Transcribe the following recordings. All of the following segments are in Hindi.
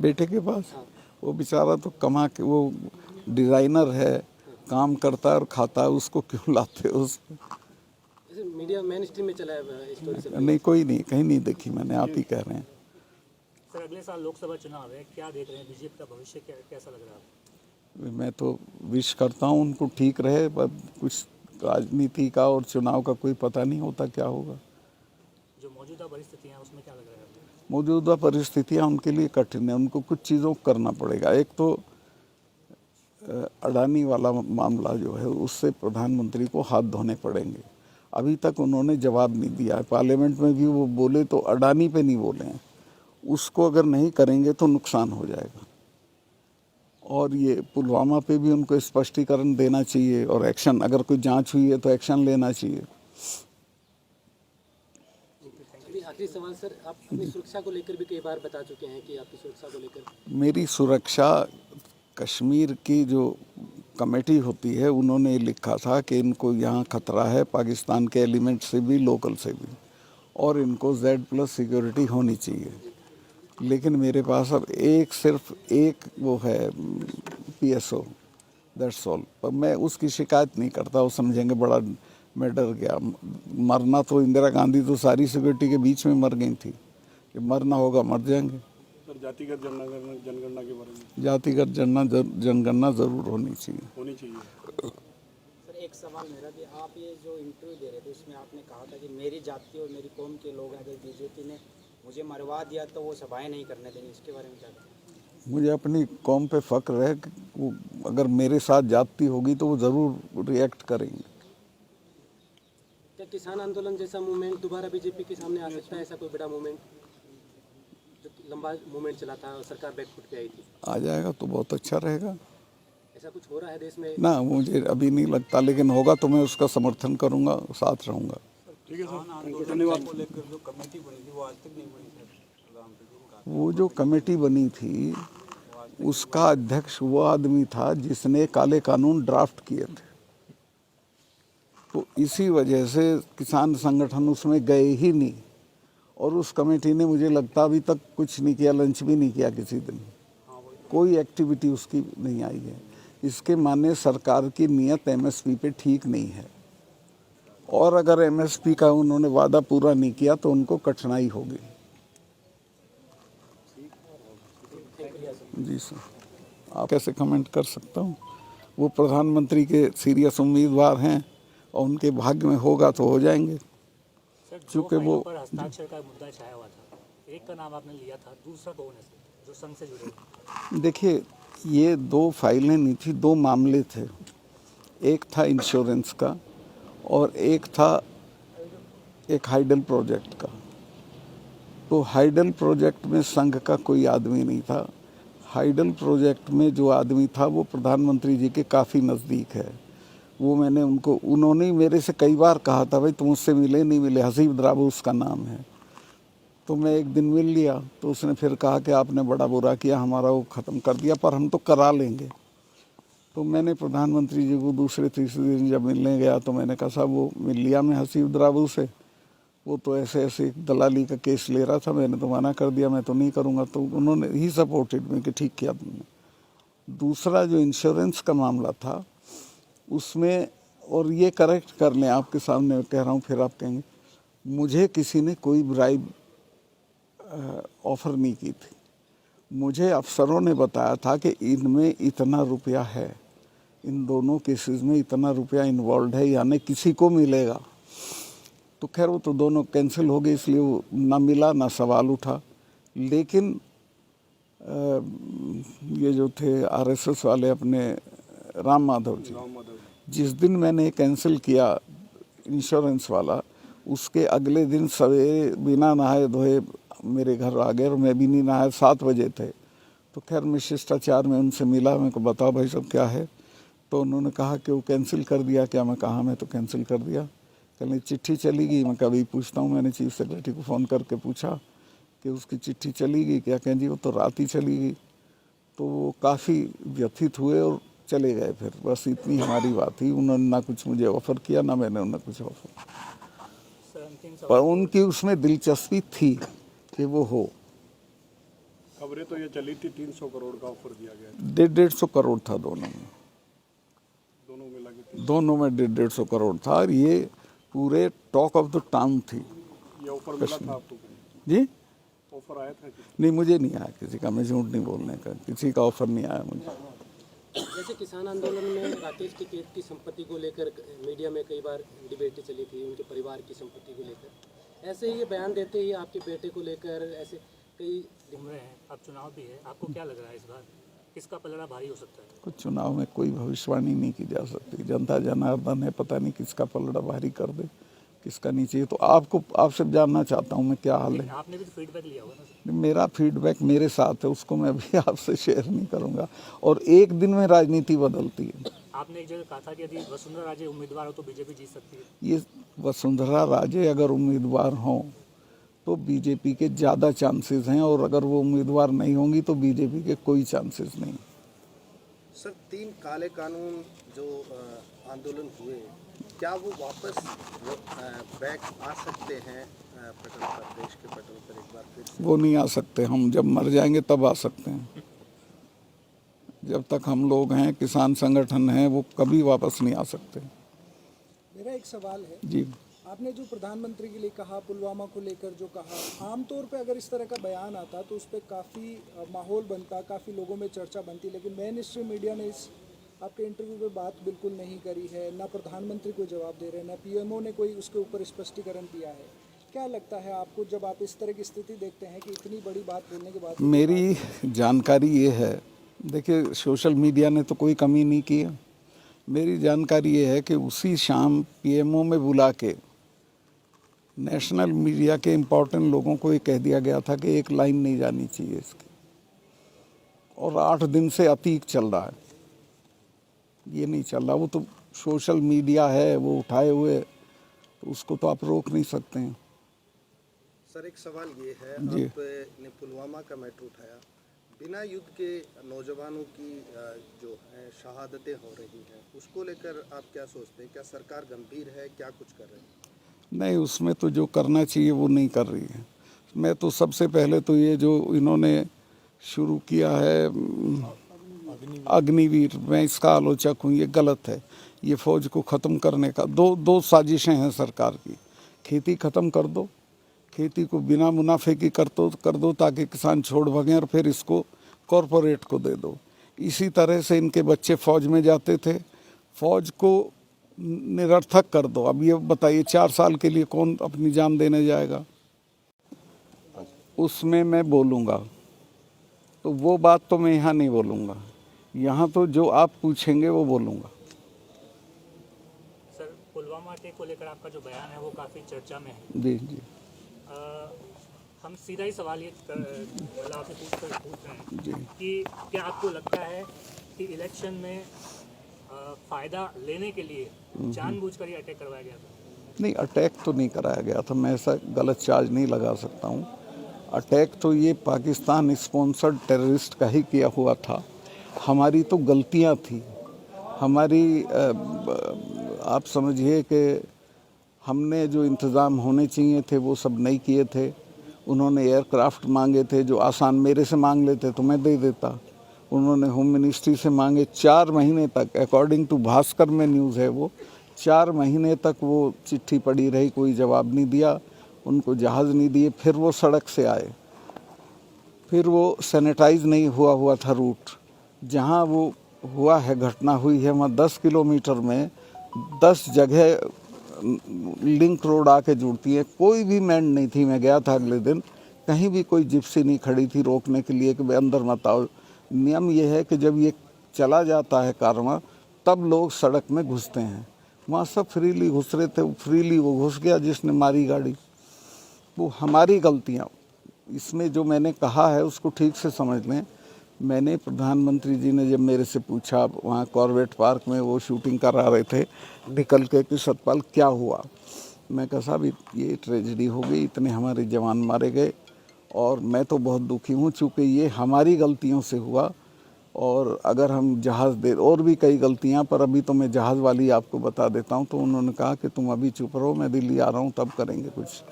बेटे के पास। वो बेचारा तो कमा के, वो डिज़ाइनर है, काम करता है और खाता है, उसको क्यों लाते हो उसको? मीडिया मेन स्ट्रीम में चला है स्टोरी से। नहीं, कोई नहीं, कहीं नहीं देखी मैंने, आप ही कह रहे हैं। सर अगले साल लोकसभा चुनाव है, क्या देख रहे हैं बीजेपी का भविष्य कैसा लग रहा है? मैं तो विश करता हूँ उनको ठीक रहे, पर कुछ राजनीति का और चुनाव का कोई पता नहीं होता क्या होगा। जो मौजूदा परिस्थितियाँ हैं उसमें क्या लग रहा है आपको? मौजूदा परिस्थितियाँ उनके लिए कठिन है, उनको कुछ चीज़ों को करना पड़ेगा। एक तो अडानी वाला मामला जो है, उससे प्रधानमंत्री को हाथ धोने पड़ेंगे। अभी तक उन्होंने जवाब नहीं दिया है, पार्लियामेंट में भी वो बोले तो अडानी पे नहीं बोले हैं। उसको अगर नहीं करेंगे तो नुकसान हो जाएगा। और ये पुलवामा पे भी उनको स्पष्टीकरण देना चाहिए, और एक्शन, अगर कोई जांच हुई है तो एक्शन लेना चाहिए। आखिरी सवाल सर, आप अपनी सुरक्षा को लेकर भी कई बार बता चुके हैं कि आपकी सुरक्षा को लेकर। मेरी सुरक्षा, कश्मीर की जो कमेटी होती है उन्होंने लिखा था कि इनको यहाँ खतरा है पाकिस्तान के एलिमेंट से भी, लोकल से भी, और इनको Z+ सिक्योरिटी होनी चाहिए। लेकिन मेरे पास अब सिर्फ एक वो है PSO, दैट्स ऑल। पर मैं उसकी शिकायत नहीं करता, वो समझेंगे बड़ा मैं डर गया। मरना तो इंदिरा गांधी तो सारी सिक्योरिटी के बीच में मर गई थी, कि मरना होगा मर जाएंगे। सर जातिगत जनगणना के बारे में? जातिगत जनगणना जरूर होनी चाहिए। सर एक सवाल मेरा भी, आप ये जो इंटरव्यू दे रहे थे उसमें आपने कहा था कि मेरी जाति और मेरी कौम के लोग अगर बीजेपी ने मुझे मरवा दिया तो वो सभाएं नहीं करने देंगे, इसके बारे में क्या कहें? मुझे अपनी कौम पे फख्र है कि वो अगर मेरे साथ जाति होगी तो वो ज़रूर रिएक्ट करेंगे। क्या किसान आंदोलन जैसा मूवमेंट दोबारा बीजेपी के सामने आ सकता है? ऐसा कोई बड़ा मूवमेंट जो लंबा मूवमेंट चला था और सरकार बैकफुट पे आई थी, आ जाएगा तो बहुत अच्छा रहेगा। ऐसा कुछ हो रहा है देश में? ना, मुझे अभी नहीं लगता, लेकिन होगा तो मैं उसका समर्थन करूंगा, साथ रहूंगा। ठीक है सर, धन्यवाद। को लेकर जो कमेटी बनी थी वो आज तक नहीं बनी सर। वो जो कमेटी बनी थी उसका अध्यक्ष वो आदमी था जिसने काले कानून ड्राफ्ट किए थे, तो इसी वजह से किसान संगठन उसमें गए ही नहीं। और उस कमेटी ने मुझे लगता अभी तक कुछ नहीं किया, लंच भी नहीं किया किसी दिन, कोई एक्टिविटी उसकी नहीं आई है। इसके माने सरकार की नीयत MSP पे ठीक नहीं है, और अगर MSP का उन्होंने वादा पूरा नहीं किया तो उनको कठिनाई होगी। जी सर, आप कैसे कमेंट कर सकता हूँ? वो प्रधानमंत्री के सीरियस उम्मीदवार हैं और उनके भाग्य में होगा तो हो जाएंगे। क्योंकि वो पर हस्ताक्षर का मुद्दा छाया हुआ था, एक का नाम आपने लिया था, दूसरा कौन है जो संघ से जुड़े? देखिए, ये 2 फाइलें नहीं थी, 2 मामले थे। एक था इंश्योरेंस का और एक था एक हाइडल प्रोजेक्ट का। तो हाइडल प्रोजेक्ट में संघ का कोई आदमी नहीं था। हाइडल प्रोजेक्ट में जो आदमी था वो प्रधानमंत्री जी के काफ़ी नज़दीक है। वो मैंने उन्होंने मेरे से कई बार कहा था, भाई तुम उससे मिले नहीं मिले, हसीब द्राबू उसका नाम है। तो मैं एक दिन मिल लिया तो उसने फिर कहा कि आपने बड़ा बुरा किया, हमारा वो ख़त्म कर दिया, पर हम तो करा लेंगे। तो मैंने प्रधानमंत्री जी को दूसरे तीसरे दिन जब मिलने गया तो मैंने कहा साहब वो मिल लिया मैं हसीब द्राबू से, वो तो ऐसे ऐसे दलाली का केस ले रहा था, मैंने तो मना कर दिया, मैं तो नहीं करूँगा। तो उन्होंने ही सपोर्टेड में कि ठीक किया तुमने। दूसरा जो इंश्योरेंस का मामला था उसमें, और ये करेक्ट कर लें आपके सामने कह रहा हूँ, फिर आप कहेंगे, मुझे किसी ने कोई ब्राइब ऑफ़र नहीं की थी। मुझे अफसरों ने बताया था कि इनमें इतना रुपया है, इन दोनों केसेस में इतना रुपया इन्वॉल्व है, यानी किसी को मिलेगा। तो खैर वो तो दोनों कैंसिल हो गए, इसलिए वो ना मिला ना सवाल उठा। लेकिन ये जो थे RSS वाले अपने राम माधव जी, जिस दिन मैंने कैंसिल किया इंश्योरेंस वाला, उसके अगले दिन सवेरे बिना नहाए धोए मेरे घर आ गए, और मैं भी नहीं नहाया, 7 बजे थे। तो खैर मैं शिष्टाचार में उनसे मिला, मेरे को बताओ भाई सब क्या है। तो उन्होंने कहा कि वो कैंसिल कर दिया क्या? मैं कहा मैं तो कैंसिल कर दिया। कहने चिट्ठी चली गई। मैं कभी पूछता हूँ, मैंने चीफ सेक्रेटरी को फ़ोन करके पूछा कि उसकी चिट्ठी चली गई क्या? कहें जी वो तो रात ही चली गई। तो वो काफ़ी व्यथित हुए और चले गए। फिर बस इतनी हमारी बात थी। उन्होंने ना कुछ मुझे ऑफ़र किया, ना मैंने उन्हें कुछ ऑफ़र, पर उनकी उसमें दिलचस्पी थी कि वो हो। खबरें तो ये चली थी 300 करोड़ का ऑफर दिया गया है। 150 करोड़ था दोनों में, दोनों में लगी थी। दोनों में 150 करोड़ था और ये पूरे टॉक ऑफ द टाउन थी। ये ऑफर मिला था आपको कहीं? जी ऑफर आया था कि? नहीं, मुझे नहीं आया किसी का, मैं झूठ नहीं बोलने का, किसी का ऑफर नहीं आया मुझे। जैसे किसान आंदोलन में राकेश टिकैत की संपत्ति को लेकर मीडिया में कई बार डिबेट चली थी, उनके परिवार की संपत्ति को लेकर। ऐसे ही ये बयान देते ही आपके बेटे को लेकर ऐसे कई घूम रहे हैं, अब चुनाव भी है, आपको क्या लग रहा है इस बार किसका पलड़ा भारी हो सकता है? कुछ चुनाव में कोई भविष्यवाणी नहीं की जा सकती, जनता जनार्दन है, पता नहीं किसका पलड़ा भारी कर दे किसका नहीं चाहिए। तो आपसे जानना चाहता हूँ मैं क्या हाल है। आपने भी तो फीडबैक लिया होगा ना सर? मेरा फीडबैक मेरे साथ है, उसको मैं अभी आपसे शेयर नहीं करूँगा। और एक दिन में राजनीति बदलती है। आपने एक जगह कहा था कि यदि वसुंधरा राजे उम्मीदवार हो तो बीजेपी जीत सकती है। ये वसुंधरा राजे अगर उम्मीदवार हों तो बीजेपी के ज़्यादा चांसेस हैं, और अगर वो उम्मीदवार नहीं होंगी तो बीजेपी के कोई चांसेस नहीं। सर 3 काले कानून जो आंदोलन हुए, क्या वो वापस बैक आ सकते हैं पटल पर, देश के पटल पर एक बार फिर से? वो नहीं आ सकते, हम जब मर जाएंगे तब आ सकते हैं। जब तक हम लोग हैं, किसान संगठन हैं, वो कभी वापस नहीं आ सकते। मेरा एक सवाल है, जी, आपने जो प्रधानमंत्री के लिए कहा, पुलवामा को लेकर जो कहा, आमतौर पे अगर इस तरह का बयान आता तो उस पर काफ़ी माहौल बनता, काफ़ी लोगों में चर्चा बनती, लेकिन मेन स्ट्रीम मीडिया ने इस आपके इंटरव्यू पे बात बिल्कुल नहीं करी है, ना प्रधानमंत्री को जवाब दे रहे हैं, ना पीएमओ ने कोई उसके ऊपर स्पष्टीकरण दिया है। क्या लगता है आपको जब आप इस तरह की स्थिति देखते हैं कि इतनी बड़ी बात बोलने के बाद? मेरी जानकारी ये है, देखिए सोशल मीडिया ने तो कोई कमी नहीं की है। मेरी जानकारी ये है कि उसी शाम पीएमओ में बुला के नेशनल मीडिया के इम्पोर्टेंट लोगों को ये कह दिया गया था कि एक लाइन नहीं जानी चाहिए इसकी, और 8 दिन से अतीक चल रहा है, ये नहीं चल रहा। वो तो सोशल मीडिया है, वो उठाए हुए, तो उसको तो आप रोक नहीं सकते हैं। सर एक सवाल ये है, जी। आपने पुलवामा का मैटर उठाया, बिना युद्ध के नौजवानों की जो है शहादतें हो रही हैं, उसको लेकर आप क्या सोचते हैं? क्या सरकार गंभीर है, क्या कुछ कर रही है? नहीं, उसमें तो जो करना चाहिए वो नहीं कर रही है। मैं तो सबसे पहले तो ये जो इन्होंने शुरू किया है अग्निवीर, मैं इसका आलोचक हूँ, ये गलत है। ये फौज को ख़त्म करने का दो साजिशें हैं सरकार की। खेती ख़त्म कर दो, खेती को बिना मुनाफे की कर दो ताकि किसान छोड़ भागें, और फिर इसको कॉरपोरेट को दे दो। इसी तरह से इनके बच्चे फौज में जाते थे, फौज को निरर्थक कर दो। अब ये बताइए 4 साल के लिए कौन अपनी जान देने जाएगा? उसमें मैं बोलूँगा, तो वो बात तो मैं यहाँ नहीं बोलूँगा, यहाँ तो जो आप पूछेंगे वो बोलूँगा। सर पुलवामा अटैक को लेकर आपका जो बयान है वो काफ़ी चर्चा में है। जी जी हम सीधा ही सवाल ये मतलब आपसे पूछ रहे हैं जी। कि क्या आपको लगता है कि इलेक्शन में फ़ायदा लेने के लिए जानबूझकर ये अटैक करवाया गया था? नहीं, अटैक तो नहीं कराया गया था, मैं ऐसा गलत चार्ज नहीं लगा सकता हूँ। अटैक तो ये पाकिस्तान स्पॉन्सर्ड टेररिस्ट का ही किया हुआ था। हमारी तो गलतियाँ थी, हमारी आप समझिए कि हमने जो इंतज़ाम होने चाहिए थे वो सब नहीं किए थे। उन्होंने एयरक्राफ्ट मांगे थे जो आसान मेरे से मांग लेते तो मैं दे देता। उन्होंने होम मिनिस्ट्री से मांगे 4 महीने तक, अकॉर्डिंग टू भास्कर में न्यूज़ है वो, 4 महीने तक वो चिट्ठी पड़ी रही, कोई जवाब नहीं दिया, उनको जहाज़ नहीं दिए। फिर वो सड़क से आए, फिर वो सैनिटाइज नहीं हुआ था रूट। जहाँ वो हुआ है, घटना हुई है, वहाँ 10 किलोमीटर में 10 जगह लिंक रोड आके जुड़ती है। कोई भी मैंड नहीं थी, मैं गया था अगले दिन, कहीं भी कोई जिप्सी नहीं खड़ी थी रोकने के लिए कि भाई अंदर मत आओ। नियम ये है कि जब ये चला जाता है कारवां तब लोग सड़क में घुसते हैं। वहाँ सब फ्रीली घुस रहे थे, फ्रीली वो घुस गया जिसने मारी गाड़ी। वो हमारी गलतियाँ, इसमें जो मैंने कहा है उसको ठीक से समझ लें। मैंने प्रधानमंत्री जी ने जब मेरे से पूछा, वहाँ कॉर्बेट पार्क में वो शूटिंग करा रहे थे निकल के कि सतपाल क्या हुआ, मैं कहा साहब ये ट्रेजेडी हो गई, इतने हमारे जवान मारे गए और मैं तो बहुत दुखी हूँ चूँकि ये हमारी गलतियों से हुआ। और अगर हम जहाज़ दे, और भी कई गलतियाँ, पर अभी तो मैं जहाज़ वाली आपको बता देता हूँ। तो उन्होंने कहा कि तुम अभी चुप रहो, मैं दिल्ली आ रहा हूँ तब करेंगे कुछ।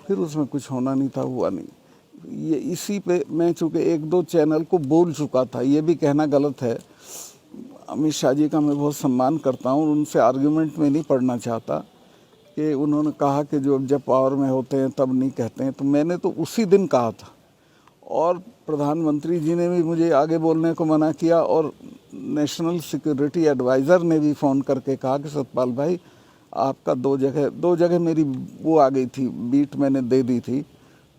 फिर उसमें कुछ होना नहीं था, हुआ नहीं। ये इसी पे मैं चूँकि एक दो चैनल को बोल चुका था, ये भी कहना गलत है। अमित शाह जी का मैं बहुत सम्मान करता हूँ, उनसे आर्गुमेंट में नहीं पढ़ना चाहता कि उन्होंने कहा कि जो जब पावर में होते हैं तब नहीं कहते हैं, तो मैंने तो उसी दिन कहा था। और प्रधानमंत्री जी ने भी मुझे आगे बोलने को मना किया, और नेशनल सिक्योरिटी एडवाइज़र ने भी फ़ोन करके कहा कि सतपाल भाई आपका दो जगह मेरी वो आ गई थी, बीट मैंने दे दी थी,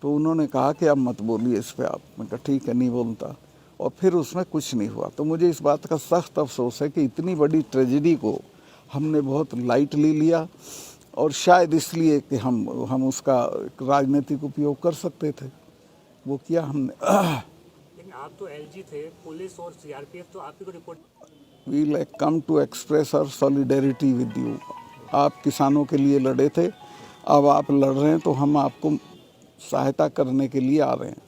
तो उन्होंने कहा कि अब मत बोलिए इस पर आप। मैं कहा ठीक है, नहीं बोलता। और फिर उसमें कुछ नहीं हुआ। तो मुझे इस बात का सख्त अफसोस है कि इतनी बड़ी ट्रेजेडी को हमने बहुत लाइटली लिया, और शायद इसलिए कि हम उसका राजनीतिक उपयोग कर सकते थे, वो किया हमने। लेकिन आप तो एलजी थे, पुलिस और सीआरपीएफ तो आप ही को report. We like come to express our solidarity with you. आप किसानों के लिए लड़े थे, अब आप लड़ रहे हैं तो हम आपको सहायता करने के लिए आ रहे हैं।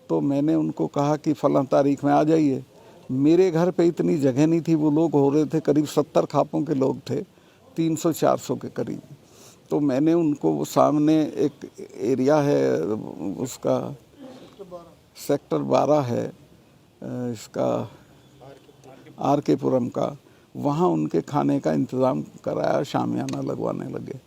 तो मैंने उनको कहा कि फलां तारीख में आ जाइए। मेरे घर पे इतनी जगह नहीं थी, वो लोग हो रहे थे करीब 70 खापों के लोग थे, 300-400 के करीब। तो मैंने उनको वो सामने एक एरिया है उसका सेक्टर 12 है इसका आर के पुरम का, वहाँ उनके खाने का इंतज़ाम कराया, शामियाना लगवाने लगे।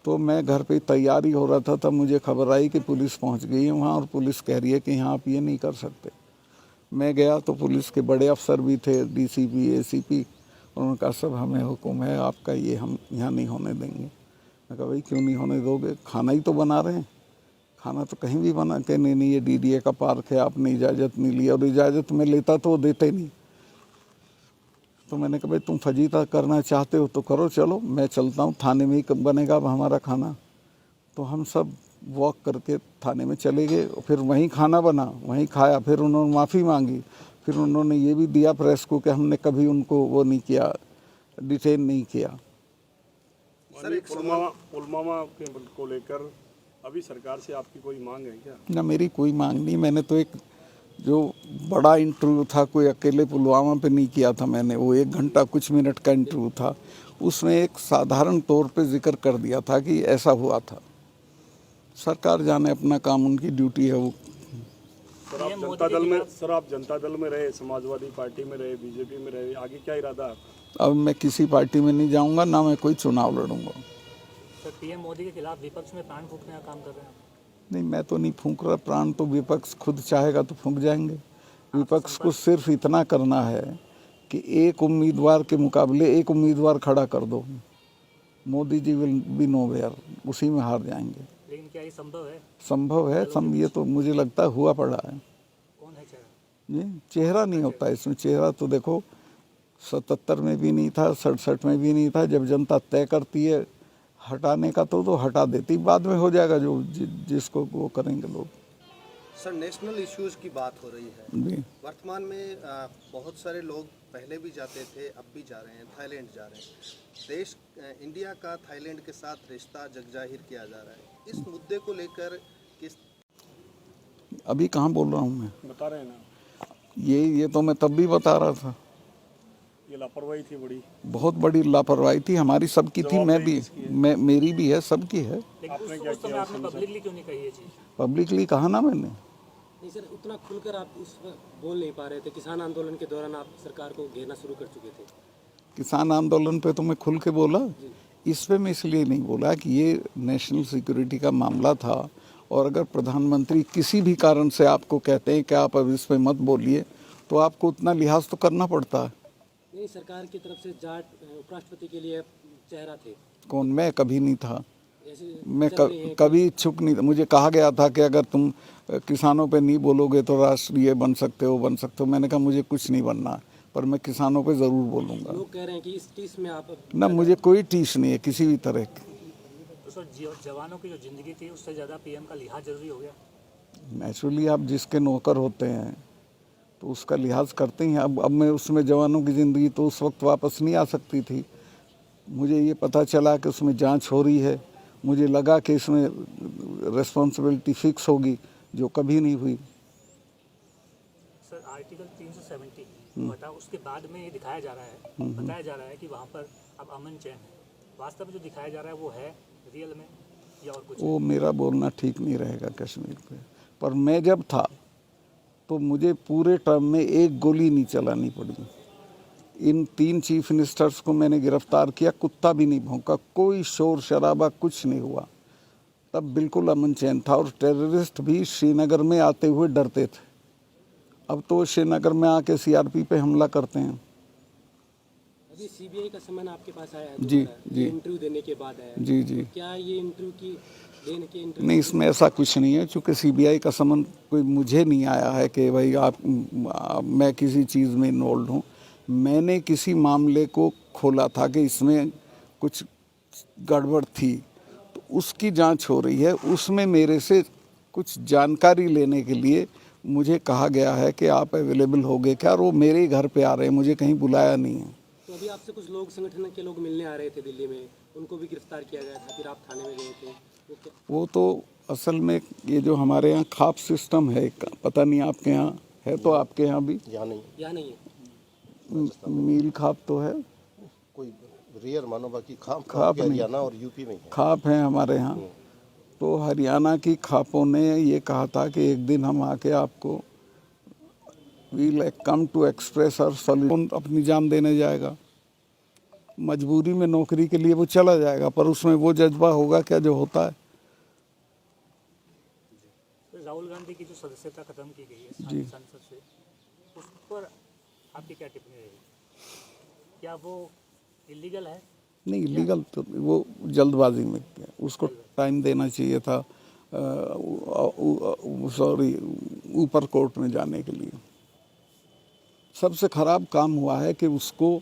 तो मैं घर पे तैयारी हो रहा था, तब मुझे खबर आई कि पुलिस पहुंच गई है वहाँ, और पुलिस कह रही है कि यहाँ आप ये नहीं कर सकते। मैं गया तो पुलिस के बड़े अफसर भी थे, डीसीपी, एसीपी, उन्होंने कहा सब हमें हुक्म है आपका, ये हम यहाँ नहीं होने देंगे। मैं कहा भाई क्यों नहीं होने दोगे, खाना ही तो बना रहे हैं, खाना तो कहीं भी बना के नहीं, ये डीडीए का पार्क है, आपने इजाज़त नहीं ली, और इजाज़त में लेता तो वो देते नहीं। तो मैंने कहा भाई तुम फजीता करना चाहते हो तो करो, चलो मैं चलता हूँ, थाने में ही बनेगा अब हमारा खाना। तो हम सब वॉक करके थाने में चले गए, फिर वहीं खाना बना, वहीं खाया। फिर उन्होंने माफ़ी मांगी, फिर उन्होंने ये भी दिया प्रेस को कि हमने कभी उनको वो नहीं किया, डिटेन नहीं किया। सर एक पुलवामा को लेकर अभी सरकार से आपकी कोई मांग है क्या? ना, मेरी कोई मांग नहीं। मैंने तो एक जो बड़ा इंटरव्यू था, कोई अकेले पुलवामा पे नहीं किया था मैंने, वो 1 घंटा कुछ मिनट का इंटरव्यू था, उसमें एक साधारण तौर पे जिक्र कर दिया था कि ऐसा हुआ था। सरकार जाने, अपना काम, उनकी ड्यूटी है वो। सर आप जनता दल में रहे, समाजवादी पार्टी में रहे, बीजेपी में रहे, आगे क्या इरादा है आपका? अब मैं किसी पार्टी में नहीं जाऊंगा, ना मैं कोई चुनाव लड़ूंगा। सर पीएम मोदी के खिलाफ विपक्ष में प्राण फूंकने का काम कर रहे हैं? नहीं, मैं तो नहीं फूंक रहा प्राण, तो विपक्ष खुद चाहेगा तो फूंक जाएंगे। विपक्ष को सिर्फ इतना करना है कि एक उम्मीदवार के मुकाबले एक उम्मीदवार खड़ा कर दो, Modi ji will be nowhere, उसी में हार जाएंगे। लेकिन क्या ये संभव है? संभव है, ये तो मुझे लगता है हुआ पड़ा है। कौन है चेहरा? ये चेहरा नहीं होता इसमें, चेहरा तो देखो 77 में भी नहीं था, 67 में भी नहीं था। जब जनता तय करती है हटाने का तो हटा देती, बाद में हो जाएगा जो जिसको वो करेंगे लोग। सर नेशनल इश्यूज की बात हो रही है जी। वर्तमान में, बहुत सारे लोग पहले भी जाते थे, अब भी जा रहे हैं, थाईलैंड जा रहे हैं। देश इंडिया का थाईलैंड के साथ रिश्ता जगजाहिर किया जा रहा है, इस मुद्दे को लेकर किस? अभी कहाँ बोल रहा हूँ मैं, बता रहे हैं ना, ये तो मैं तब भी बता रहा था। ये लापरवाही थी, बड़ी बहुत बड़ी लापरवाही थी, हमारी सबकी थी, मेरी भी है, सबकी है। लेकिन उस समय आपने पब्लिकली क्यों नहीं कही ये चीज़? पब्लिकली कहा ना मैंने। नहीं सर, उतना खुलकर आप उस वक्त बोल नहीं पा रहे थे। किसान आंदोलन के दौरान आप सरकार को घेरना शुरू कर चुके थे। किसान आंदोलन पे तो मैं खुल के बोला, इस पे मैं इसलिए नहीं बोला कि ये नेशनल सिक्योरिटी का मामला था, और अगर प्रधानमंत्री किसी भी कारण से आपको कहते हैं कि आप अब इस पे मत बोलिए, तो आपको उतना लिहाज तो करना पड़ता है। नहीं, सरकार की तरफ से जाट उपराष्ट्रपति के लिए चेहरा थे। कौन? मैं कभी नहीं था, ऐसे मैं कभी इच्छुक नहीं था। मुझे कहा गया था कि अगर तुम किसानों पे नहीं बोलोगे तो राष्ट्रीय बन सकते हो, बन सकते हो। मैंने कहा मुझे कुछ नहीं बनना, पर मैं किसानों पे ज़रूर बोलूँगा। लोग कह रहे हैं कि इस टीस में आप ना, मुझे कोई टीस नहीं है किसी भी तरह की। तो सर जवानों की जो जिंदगी थी उससे ज़्यादा पीएम का लिहाज जरूरी हो गया? नेचुरली आप जिसके नौकर होते हैं तो उसका लिहाज करते ही हैं। अब मैं उसमें जवानों की ज़िंदगी तो उस वक्त वापस नहीं आ सकती थी। मुझे ये पता चला कि उसमें जांच हो रही है, मुझे लगा कि इसमें रिस्पॉन्सिबिलिटी फिक्स होगी, जो कभी नहीं हुई। सर आर्टिकल 370 हटा, उसके बाद में ये दिखाया जा रहा है, बताया जा रहा है कि वहाँ पर अब अमन चैन है। वास्तव में जो दिखाया जा रहा है वो है रियल में या और कुछ? वो मेरा बोलना ठीक नहीं रहेगा कश्मीर पे। पर मैं जब था तो मुझे पूरे टर्म में एक गोली नहीं चलानी पड़ी। इन 3 चीफ मिनिस्टर्स को मैंने गिरफ्तार किया, कुत्ता भी नहीं भौंका, कोई शोर शराबा कुछ नहीं हुआ। तब बिल्कुल अमन चैन था और टेररिस्ट भी श्रीनगर में आते हुए डरते थे। अब तो श्रीनगर में आके सीआरपी पे हमला करते हैं। अभी सीबीआई का सम्मान आपके पास आया है जी, दोबारा, जी। इंटरव्यू देने के बाद आया है। जी जी। क्या ये इंटरव्यू की देने के इंटरव्यू नहीं, इसमें ऐसा कुछ नहीं है, चूँकि सीबीआई का समन कोई मुझे नहीं आया है कि भाई मैं किसी चीज़ में इन्वॉल्व हूँ। मैंने किसी मामले को खोला था कि इसमें कुछ गड़बड़ थी, तो उसकी जांच हो रही है। उसमें मेरे से कुछ जानकारी लेने के लिए मुझे कहा गया है कि आप अवेलेबल होगे क्या, और वो मेरे ही घर पे आ रहे हैं, मुझे कहीं बुलाया नहीं है। तो अभी आपसे कुछ लोग, संगठन के लोग मिलने आ रहे थे दिल्ली में, उनको भी गिरफ्तार किया गया था, फिर आप थाने में गए थे, वो तो असल में ये जो हमारे यहाँ खाप सिस्टम है, पता नहीं आपके यहाँ है, तो आपके यहाँ भी यहाँ नहीं है। मील खाप तो है, कोई रेयर मानो, बाकी खाप खाप नहीं। हरियाणा और यूपी में है। खाप है हमारे यहाँ। तो हरियाणा की खापों ने ये कहा था कि एक दिन हम आके आपको वील कम टू एक्सप्रेस और सॉल्यूशन, अपनी जान देने जाएगा। मजबूरी में नौकरी के लिए वो चला जाएगा, पर उसमें वो जज्बा होगा क्या जो होता है। राहुल गांधी की जो सदस्यता खत्म की गई है जी। संसद से, उस पर आपकी क्या टिप्पणी रहेगी? क्या वो इलीगल है? नहीं, लीगल तो वो जल्दबाजी में किया, उसको टाइम देना चाहिए था, सॉरी, ऊपर कोर्ट में जाने के लिए। सबसे खराब काम हुआ है कि उसको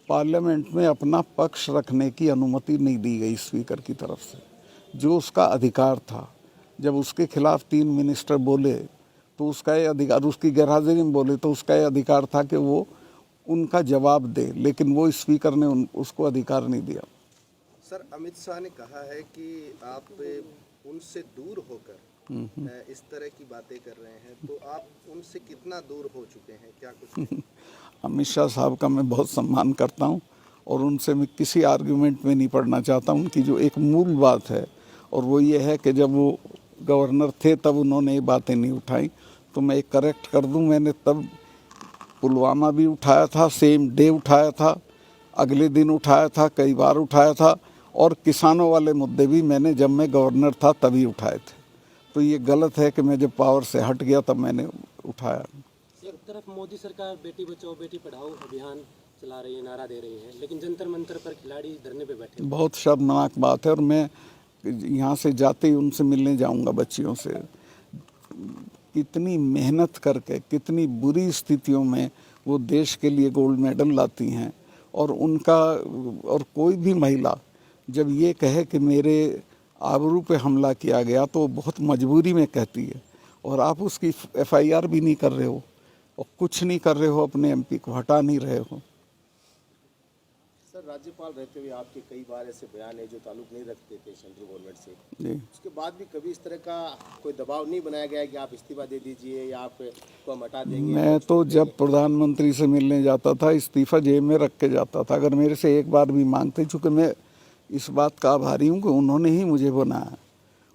पार्लियामेंट में अपना पक्ष रखने की अनुमति नहीं दी गई स्पीकर की तरफ से, जो उसका अधिकार था। जब उसके खिलाफ 3 मिनिस्टर बोले तो उसका ये अधिकार, उसकी गैरहाजिरी में बोले तो उसका ये अधिकार था कि वो उनका जवाब दे, लेकिन वो स्पीकर ने उसको अधिकार नहीं दिया। सर, अमित शाह ने कहा है कि आप उनसे दूर होकर इस तरह की बातें कर रहे हैं, तो आप उनसे कितना दूर हो चुके हैं, क्या कुछ? अमित शाह साहब का मैं बहुत सम्मान करता हूं और उनसे मैं किसी आर्गुमेंट में नहीं पड़ना चाहता। उनकी जो एक मूल बात है, और वो ये है कि जब वो गवर्नर थे तब उन्होंने ये बातें नहीं उठाई, तो मैं एक करेक्ट कर दूं, मैंने तब पुलवामा भी उठाया था, सेम डे उठाया था, अगले दिन उठाया था, कई बार उठाया था, और किसानों वाले मुद्दे भी मैंने जब मैं गवर्नर था तभी उठाए थे। तो ये गलत है कि मैं जब पावर से हट गया तब मैंने उठाया। एक तरफ मोदी सरकार बेटी बचाओ बेटी पढ़ाओ अभियान चला रही है, नारा दे रही है, लेकिन जंतर मंतर पर खिलाड़ी धरने पे बैठे। बहुत शर्मनाक बात है, और मैं यहाँ से जाते ही उनसे मिलने जाऊँगा बच्चियों से। कितनी मेहनत करके, कितनी बुरी स्थितियों में वो देश के लिए गोल्ड मेडल लाती हैं, और कोई भी महिला जब ये कहे कि मेरे आबरू पे हमला किया गया तो बहुत मजबूरी में कहती है, और आप उसकी FIR भी नहीं कर रहे हो और कुछ नहीं कर रहे हो, अपने MP को हटा नहीं रहे हो। सर, राज्यपाल रहते हुए आपके कई बार ऐसे बयान है जो ताल्लुक नहीं रखते थे सेंट्रल गवर्नमेंट से, जी। उसके बाद भी कभी इस तरह का कोई दबाव नहीं बनाया गया कि आप इस्तीफा दे दीजिए या आपको हम हटा देंगे? मैं तो जब प्रधानमंत्री से मिलने जाता था इस्तीफा जेब में रख के जाता था। अगर मेरे से एक बार भी मांगते, चूँकि मैं इस बात का आभारी हूँ कि उन्होंने ही मुझे बनाया,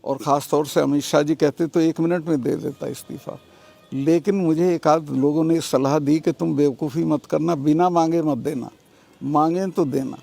और ख़ास तौर से अमित शाह जी कहते तो 1 मिनट में दे देता इस्तीफा। लेकिन मुझे एक आध लोगों ने सलाह दी कि तुम बेवकूफ़ी मत करना, बिना मांगे मत देना, मांगे तो देना।